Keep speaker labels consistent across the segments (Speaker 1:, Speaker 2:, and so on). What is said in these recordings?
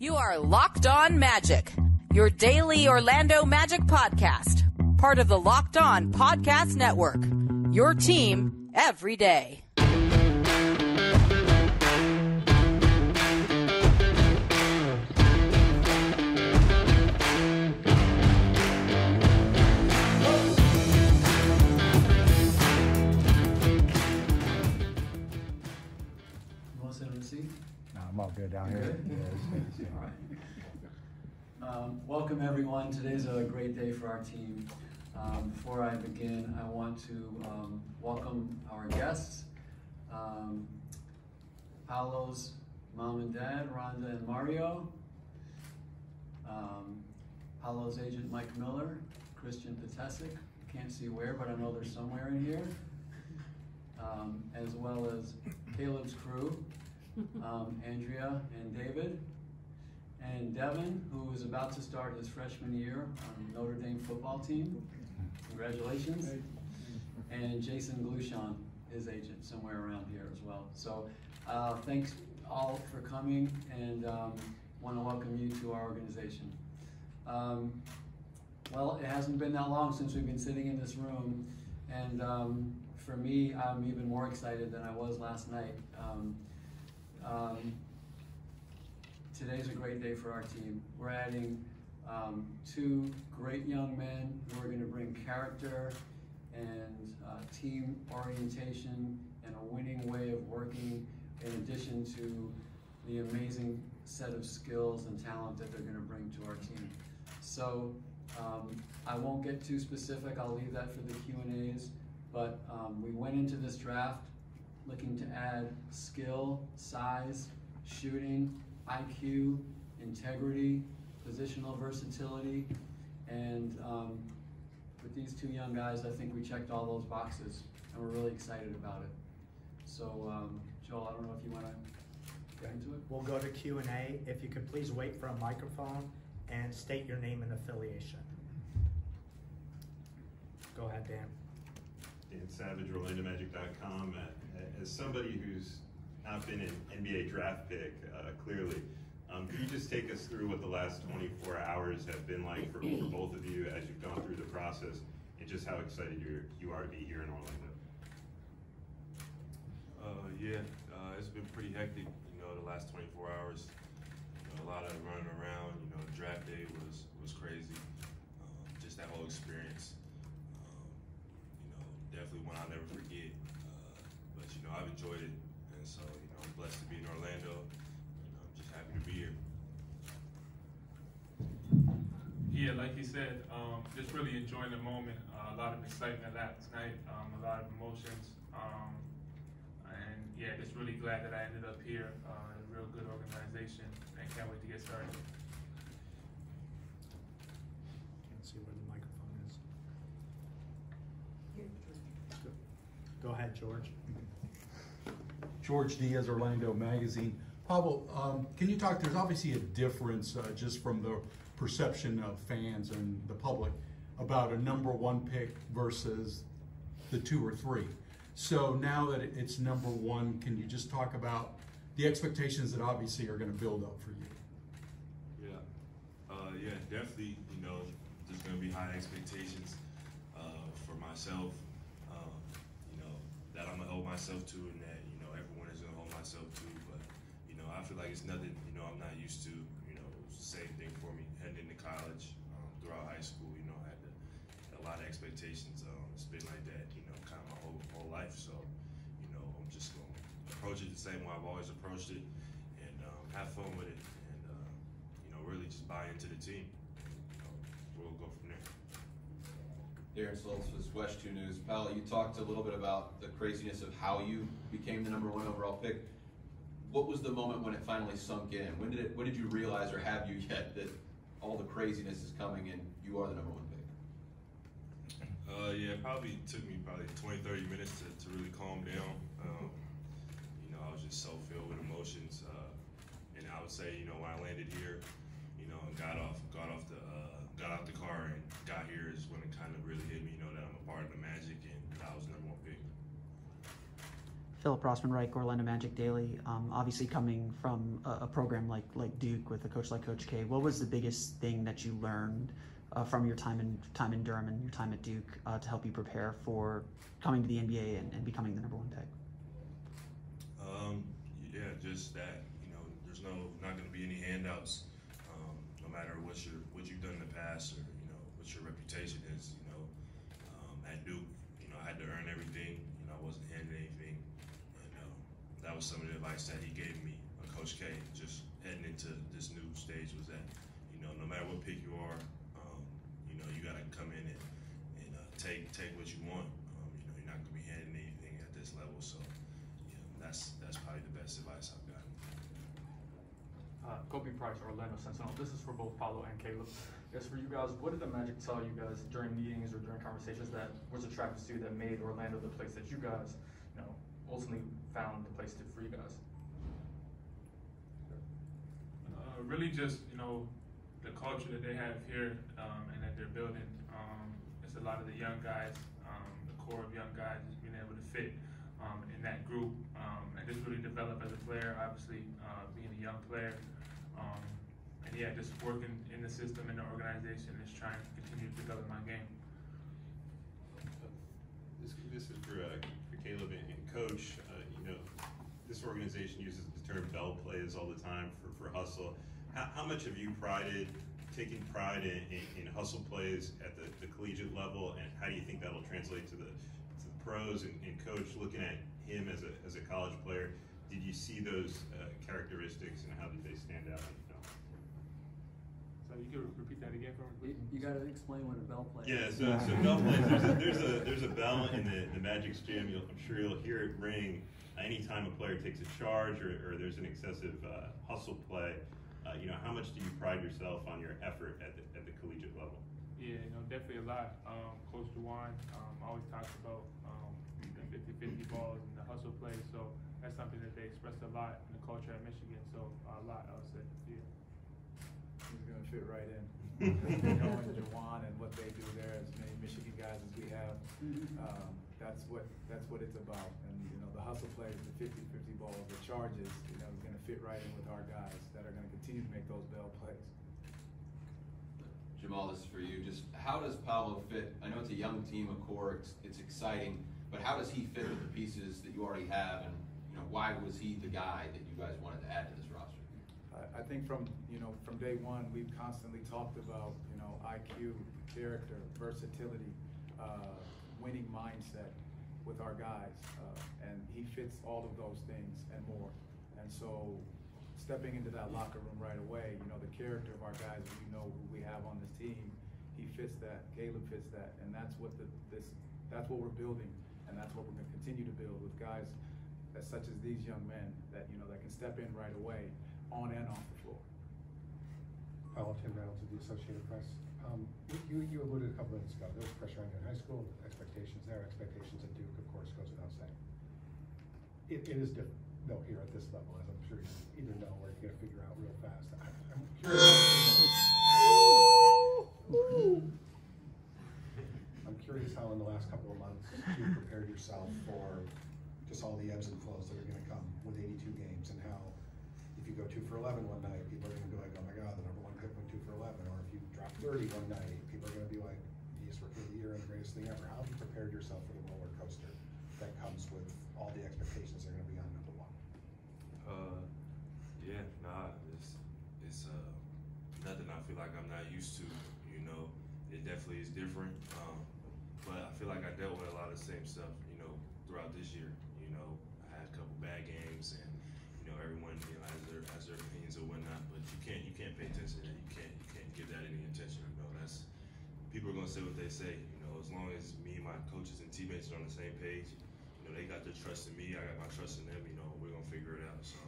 Speaker 1: You are Locked On Magic, your daily Orlando Magic podcast, part of the Locked On Podcast Network, your team every day.
Speaker 2: I'm all good down here.
Speaker 3: Yeah, all right. Welcome everyone. Today's a great day for our team. Before I begin, I want to welcome our guests, Paolo's mom and dad, Rhonda and Mario, Paolo's agent Mike Miller, Christian Patesic, can't see where, but I know they're somewhere in here, as well as Caleb's crew. Andrea and David, and Devin, who is about to start his freshman year on Notre Dame football team. Congratulations. And Jason Glushon, his agent, somewhere around here as well. So thanks all for coming, and want to welcome you to our organization. Well, it hasn't been that long since we've been sitting in this room, and for me, I'm even more excited than I was last night. Today's a great day for our team. We're adding two great young men who are going to bring character and team orientation and a winning way of working, in addition to the amazing set of skills and talent that they're going to bring to our team. So I won't get too specific. I'll leave that for the Q&As. But we went into this draft looking to add skill, size, shooting, IQ, integrity, positional versatility, and with these two young guys, I think we checked all those boxes, and we're really excited about it. So, Joel, I don't know if you want to get into it?
Speaker 4: We'll go to Q&A. If you could please wait for a microphone and state your name and affiliation. Go ahead, Dan.
Speaker 5: Dan Savage, OrlandoMagic.com. As somebody who's not been an NBA draft pick, clearly, can you just take us through what the last 24 hours have been like for both of you as you've gone through the process, and just how excited you are to be here in Orlando?
Speaker 6: It's been pretty hectic, the last 24 hours. A lot of running around, draft day was crazy. Just that whole experience. Definitely one I'll never forget. But I've enjoyed it, and so I'm blessed to be in Orlando. I'm just happy to be here.
Speaker 7: Yeah, like you said, just really enjoying the moment. A lot of excitement last night, a lot of emotions, and yeah, just really glad that I ended up here. A real good organization, and can't wait to get started.
Speaker 4: Can't see where the microphone is. Go ahead, George.
Speaker 8: George Diaz, Orlando Magazine. Paolo, can you talk, there's obviously a difference just from the perception of fans and the public about a #1 pick versus the 2 or 3. So now that it's #1, can you just talk about the expectations that obviously are going to build up for you?
Speaker 6: Yeah, definitely, there's going to be high expectations for myself, that I'm going to hold myself to, and that, everyone is going to hold myself to. But, I feel like it's nothing, I'm not used to. It was the same thing for me heading into college, throughout high school. I had a lot of expectations. It's been like that, kind of my whole life. So, I'm just going to approach it the same way I've always approached it, and have fun with it, and really just buy into the team. We'll go from there.
Speaker 9: Darren Stoltz with West 2 News. Paolo, you talked a little bit about the craziness of how you became the #1 overall pick. What was the moment when it finally sunk in? When did you realize, or have you yet, that all the craziness is coming and you are the #1 pick?
Speaker 6: Yeah, it probably took me 20-30 minutes to really calm down. I was just so filled with emotions, and I would say, when I landed here, and got out the car and got here is when it kind of really hit me, that I'm a part of the Magic and that I was #1 pick.
Speaker 2: Philip Rossman-Reich, Orlando Magic Daily. Obviously coming from a program like Duke with a coach like Coach K, what was the biggest thing that you learned from your time in Durham and your time at Duke to help you prepare for coming to the NBA and becoming the #1 pick?
Speaker 6: Yeah, just that, there's not going to be any handouts, no matter what you've done in the past or, what your reputation is, at Duke, I had to earn everything, I wasn't handed anything, and that was some of the advice that he gave me, Coach K, just heading into this new stage was that, no matter what pick you are, you got to come in and take what you want. You're not going to be handing anything at this level, so that's probably the best advice I've gotten.
Speaker 10: Kobe Price, Orlando Sentinel. This is for both Paolo and Caleb. Yes, for you guys, what did the Magic tell you guys during meetings or during conversations that was attractive to you that made Orlando the place that you guys, ultimately found the place for you guys?
Speaker 7: Really just, the culture that they have here and that they're building. It's a lot of the young guys, the core of young guys just being able to fit in that group and just really develop as a player, obviously being a young player. And yeah, just working in the system, in the organization, just trying to continue to develop my game.
Speaker 5: This is for Caleb and Coach. This organization uses the term bell plays all the time for hustle. How much have you taken pride in hustle plays at the collegiate level, and how do you think that'll translate to the pros? And Coach, looking at him as a college player, did you see those characteristics, and how did they stand out?
Speaker 7: So you can repeat that again for me?
Speaker 3: You got to explain what a bell play
Speaker 5: Yeah,
Speaker 3: is.
Speaker 5: so bell plays. There's a bell in the Magic's gym. I'm sure you'll hear it ring anytime a player takes a charge or there's an excessive hustle play. How much do you pride yourself on your effort at the collegiate level?
Speaker 7: Yeah, definitely a lot. Coach DeWine always talks about the 50-50 balls and the hustle play. So that's something that they express a lot in the culture at Michigan. So a lot, I would say. Yeah.
Speaker 11: He's going to fit right in. Knowing Jawan and what they do there, as many Michigan guys as we have, that's what it's about. And the hustle plays, the 50-50 balls, the charges, is going to fit right in with our guys that are going to continue to make those bell plays.
Speaker 9: Jamal, this is for you. Just how does Paolo fit? I know it's a young team, of course, it's exciting, but how does he fit with the pieces that you already have, and why was he the guy that you guys wanted to add to this roster?
Speaker 11: I think from day one, we've constantly talked about IQ, character, versatility, winning mindset with our guys, and he fits all of those things and more. And so, stepping into that locker room right away, the character of our guys, who we have on this team, he fits that. Caleb fits that, and that's what that's what we're building, and that's what we're going to continue to build with guys such as these young men that that can step in right away, on and off the floor.
Speaker 12: Tim Reynolds of the Associated Press. You alluded a couple minutes ago, there was pressure on you in high school, expectations there, expectations at Duke, of course, goes without saying. It is different, though, here at this level, as I'm sure you either know or you're going to figure out real fast. I'm curious how in the last couple of months you prepared yourself for just all the ebbs and flows that are going to come with 82 games, and how if you go 2 for 11 one night, people are going to be like, oh my God, the #1 pick went 2 for 11. Or if you drop 30 one night, people are going to be like, he's rookie of the year and the greatest thing ever. How have you prepared yourself for the roller coaster that comes with all the expectations that are going to be on #1?
Speaker 6: It's nothing I feel like I'm not used to. It definitely is different. But I feel like I dealt with a lot of the same stuff, throughout this year. I had a couple bad games, and everyone has their opinions or whatnot. But you can't pay attention to that. You can't give that any attention. That's people are gonna say what they say. As long as me and my coaches and teammates are on the same page, they got their trust in me. I got my trust in them. We're gonna figure it out. So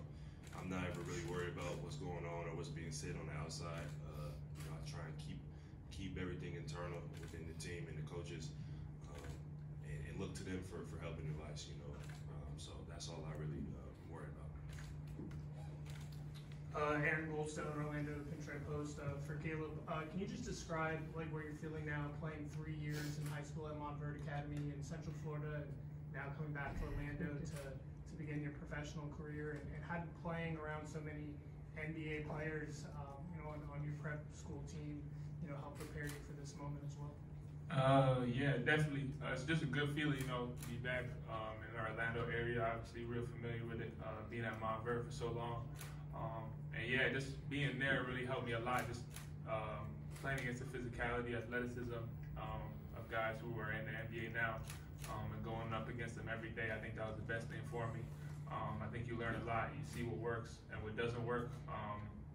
Speaker 6: I'm not ever really worried about what's going on or what's being said on the outside. I try and keep everything internal within the team and the coaches, and look to them for help and advice. So that's all I really worry about.
Speaker 13: Aaron Goldstone, Orlando Pinstripe Post. For Caleb, can you just describe where you're feeling now, playing 3 years in high school at Montverde Academy in Central Florida, and now coming back to Orlando to begin your professional career, and how did playing around so many NBA players, on your prep school team, help prepare you for this moment as well?
Speaker 7: Yeah, definitely. It's just a good feeling, to be back in the Orlando area. Obviously, real familiar with it, being at Montverde for so long. And yeah, just being there really helped me a lot. Just playing against the physicality, athleticism of guys who are in the NBA now, and going up against them every day. I think that was the best thing for me. I think you learn a lot. You see what works and what doesn't work.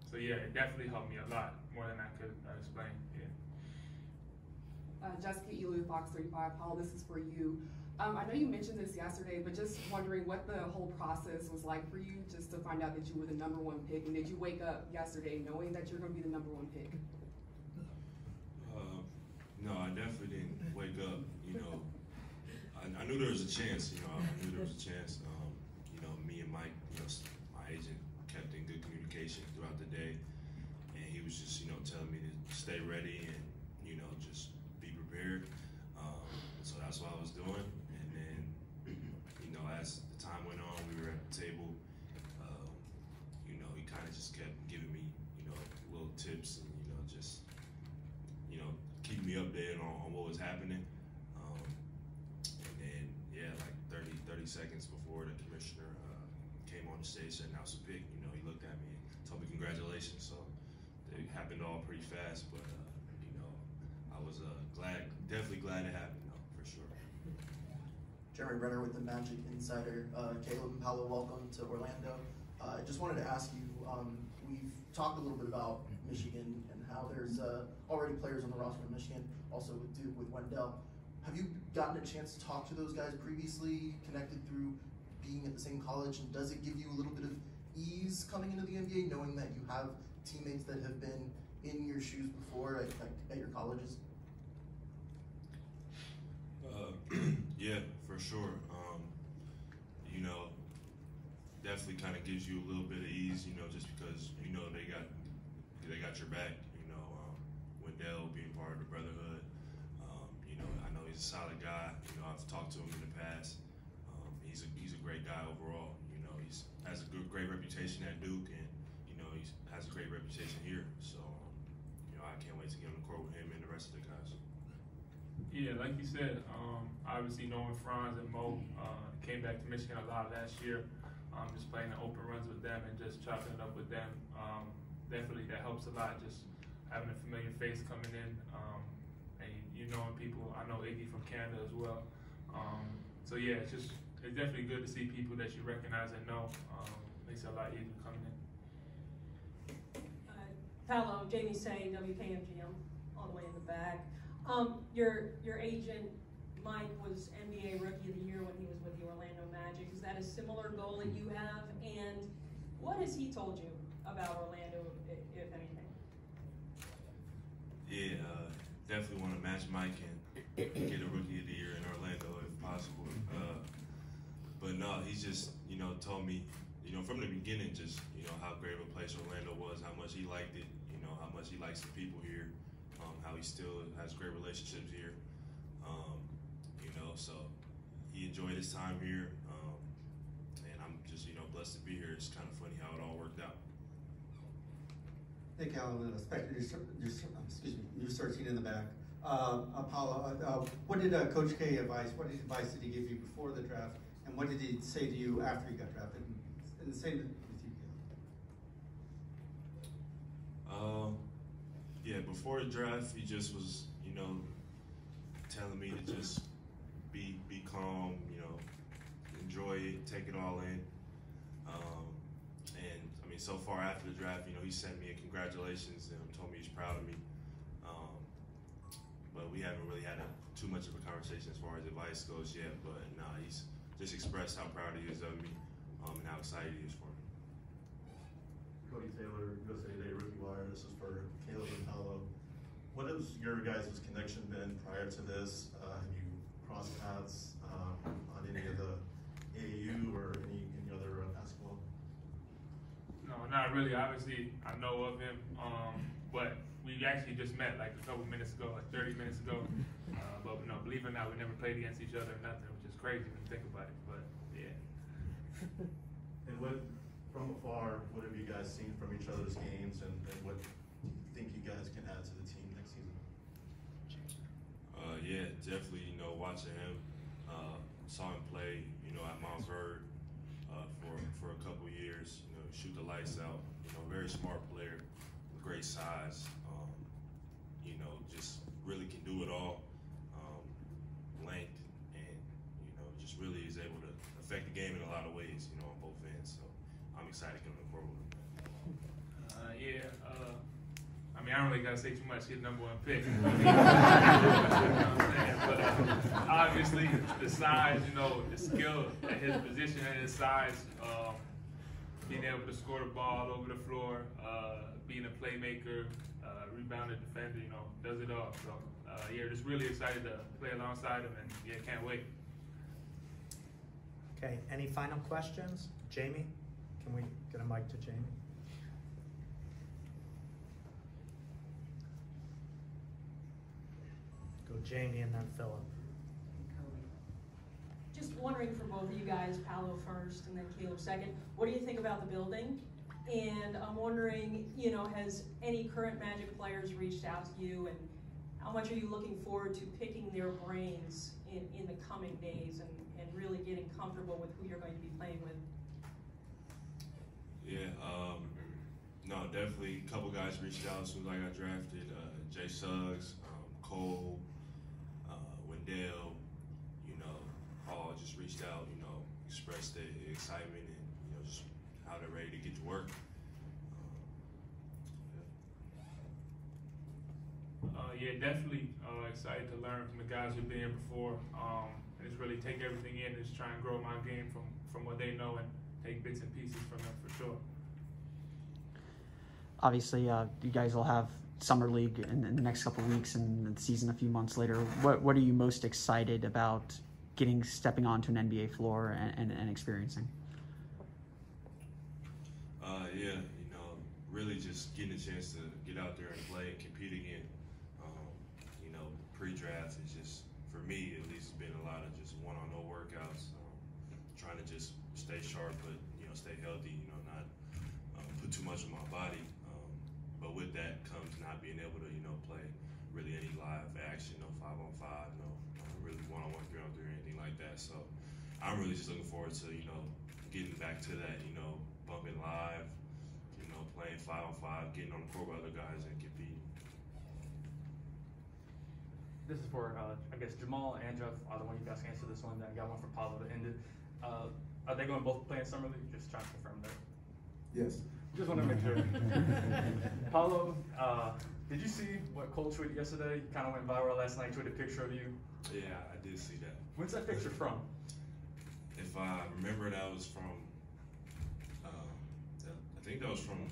Speaker 7: So yeah, it definitely helped me a lot, more than I could explain. Yeah.
Speaker 14: Jessica Elu, Fox 35. Paul, this is for you. I know you mentioned this yesterday, but just wondering what the whole process was like for you, just to find out that you were the #1 pick, and did you wake up yesterday knowing that you're going to be the #1 pick?
Speaker 6: No, I definitely didn't wake up. I knew there was a chance. I knew there was a chance. Me and Mike, my agent, kept in good communication throughout the day, and he was just, telling me to stay ready and, just be prepared. So that's what I was doing. And then, as the time went on, we were at the table. He kind of just kept giving me, little tips and, just, keeping me updated on what was happening. And then, yeah, like 30 seconds before the commissioner came on the stage and announced a pick, he looked at me and told me congratulations. So it happened all pretty fast, but, I was definitely glad it happened, for sure.
Speaker 15: Jeremy Brenner with the Magic Insider. Caleb and Paolo, welcome to Orlando. I just wanted to ask you, we've talked a little bit about Michigan and how there's already players on the roster in Michigan, also with Duke, with Wendell. Have you gotten a chance to talk to those guys previously, connected through being at the same college, and does it give you a little bit of ease coming into the NBA, knowing that you have teammates that have been in your shoes before at your colleges?
Speaker 6: Yeah, for sure. Definitely kind of gives you a little bit of ease, just because they got your back. Wendell being part of the brotherhood. I know he's a solid guy. I've talked to him in the past. He's a great guy overall. He has a great reputation at Duke, and he has a great reputation here. So I can't wait to get on the court with him and the rest of the guys.
Speaker 7: Yeah, like you said, obviously knowing Franz and Mo, came back to Michigan a lot last year. Just playing the open runs with them and just chopping it up with them. Definitely that helps a lot, just having a familiar face coming in, and knowing people. I know Iggy from Canada as well. So yeah, it's definitely good to see people that you recognize and know. Makes it a lot easier coming in.
Speaker 16: Paolo, Jamie Say, WKMGM, all the way in the back. Your agent, Mike, was NBA Rookie of the Year when he was with the Orlando Magic. Is that a similar goal that you have? And what has he told you about Orlando, if anything?
Speaker 6: Yeah, definitely want to match Mike and get a Rookie of the Year in Orlando if possible. But no, he's just, told me, from the beginning, just, how great of a place Orlando was, how much he liked it, how much he likes the people here, how he still has great relationships here. So he enjoyed his time here, and I'm just, blessed to be here. It's kind of funny how it all worked out.
Speaker 17: Hey, Calvin, you're 13 in the back. Paolo, what did Coach K advise? What advice did he give you before the draft, and what did he say to you after you got drafted? And the same with you, Caleb.
Speaker 6: Yeah, before the draft, he just was, telling me to just be calm, enjoy it, take it all in. And I mean, so far after the draft, he sent me a congratulations and told me he's proud of me. But we haven't really had too much of a conversation as far as advice goes yet. But nah, he's just expressed how proud he is of me and how excited he is for me.
Speaker 18: Cody Taylor, USA Today Rookie Wire. This is for Caleb and Paolo. What has your guys' connection been prior to this? Have you crossed paths on any of the AAU or any other basketball?
Speaker 7: No, not really. Obviously, I know of him, but we actually just met like a couple minutes ago, like 30 minutes ago. But no, believe it or not, we never played against each other or nothing, which is crazy when you think about it. But yeah.
Speaker 18: And what, from afar, what have you guys seen from each other's games, and what do you think you guys can add to the team next season?
Speaker 6: Yeah, definitely, watching him, saw him play, at Mount Verde for a couple years, shoot the lights out, very smart player, great size, just really can do it all, length, and, just really is able to affect the game in a lot of ways, on both ends, so I'm excited coming forward with that.
Speaker 7: I don't really gotta say too much. He's the #1 pick. But obviously, the size, the skill at his position and his size, being able to score the ball over the floor, being a playmaker, rebounder, defender, does it all. So, just really excited to play alongside him, and can't wait.
Speaker 4: Okay, any final questions? Jamie, can we get a mic to Jamie? Go Jamie and then Philip.
Speaker 16: Just wondering for both of you guys, Paolo first and then Caleb second, what do you think about the building? And I'm wondering, has any current Magic players reached out to you, and how much are you looking forward to picking their brains in the coming days and really getting comfortable with who you're going to be playing with?
Speaker 6: Yeah, no, definitely a couple guys reached out as soon as I got drafted. Jay Suggs, Cole, Wendell, all just reached out, expressed their excitement and, just how they're ready to get to work.
Speaker 7: Definitely excited to learn from the guys who've been here before, and just really take everything in and just try and grow my game from what they know and take bits and pieces from them for sure.
Speaker 2: Obviously, you guys will have Summer League in the next couple of weeks and the season a few months later. What are you most excited about stepping onto an NBA floor and experiencing?
Speaker 6: Really just getting a chance to get out there and play and compete again. Pre-draft is just, for me at least, it's been a lot of just one-on-one workouts, trying to just stay sharp, but stay healthy, not put too much on my body. But with that comes not being able to, play really any live action, no 5-on-5, no really one-on-one, 3-on-3, or anything like that. So I'm really just looking forward to, getting back to that, bumping live, playing 5-on-5, getting on the court with other guys and competing.
Speaker 10: This is for, I guess, Jamal and Jeff. Either one you guys can answer this one. Then I got one for Paolo to end it. Are they going to both play in Summer League? Just trying to confirm that.
Speaker 12: Yes.
Speaker 10: Just want to make sure. Paolo, did you see what Cole tweeted yesterday? He kind of went viral last night, tweeted a picture of you.
Speaker 6: Yeah, I did see that.
Speaker 10: When's that picture from?
Speaker 6: If I remember, that was from, I think that was from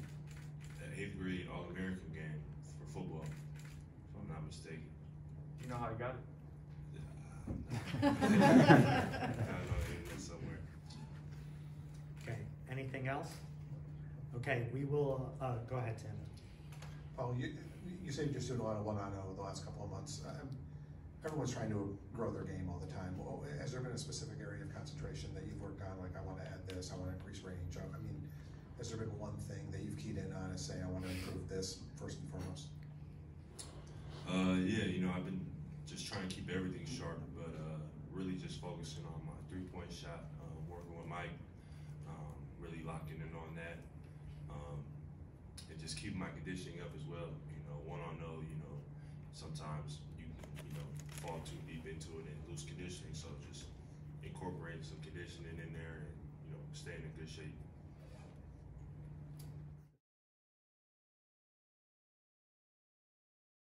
Speaker 6: the 8th grade All-American game for football, if I'm not mistaken.
Speaker 10: Do you know how he got it?
Speaker 6: I don't know, somewhere.
Speaker 4: Okay, anything else? Okay, we will, go ahead, Tim.
Speaker 12: Paul, you said you're just doing a lot of one-on-one the last couple of months. Everyone's trying to grow their game all the time. Has there been a specific area of concentration that you've worked on? Like, I want to add this, I want to increase range. Has there been one thing that you've keyed in on and say, I want to improve this first and foremost?
Speaker 6: I've been just trying to keep everything sharp, but really just focusing on my three-point shot, working with Mike, really locking in on that, and just keeping my conditioning up as well. One-on-one, sometimes you fall too deep into it and lose conditioning, so just incorporating some conditioning in there and staying in good shape.